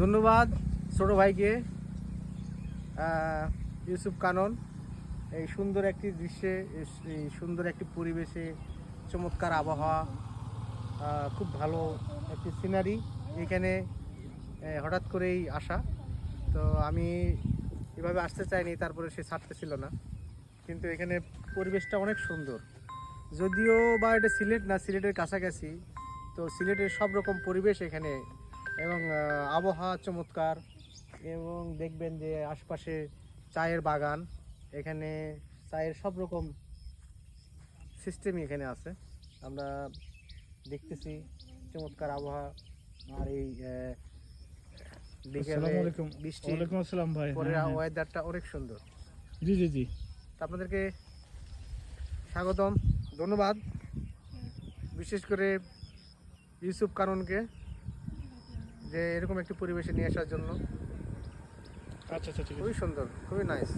ধন্যবাদ ছোট ভাইকে, ইউসুফ কানন। এই সুন্দর একটি দৃশ্যে, এই সুন্দর একটি পরিবেশে, চমৎকার আবহাওয়া, খুব ভালো একটি সিনারি। এখানে হঠাৎ করেই আসা, তো আমি এভাবে আসতে চাইনি, তারপরে সে ছাড়তেছিল না। কিন্তু এখানে পরিবেশটা অনেক সুন্দর, যদিও বা এটা সিলেট না, সিলেটের কাছাকাছি। তো সিলেটের সব রকম পরিবেশ এখানে, এবং আবহাওয়া চমৎকার। এবং দেখবেন যে আশপাশে চায়ের বাগান, এখানে চায়ের সব রকম সিস্টেমই এখানে আছে। আমরা দেখতেছি চমৎকার আবহাওয়া। আর এই বিকেলে বৃষ্টি, ওয়ালাইকুম আসসালাম ভাই। পরে ওয়েদারটা অনেক সুন্দর। জি জি জি, আপনাদেরকে স্বাগতম, ধন্যবাদ, বিশেষ করে ইউসুফ কাননকে, যে এরকম একটি পরিবেশে নিয়ে আসার জন্য। আচ্ছা আচ্ছা, ঠিক আছে। খুবই সুন্দর, খুবই নাইস।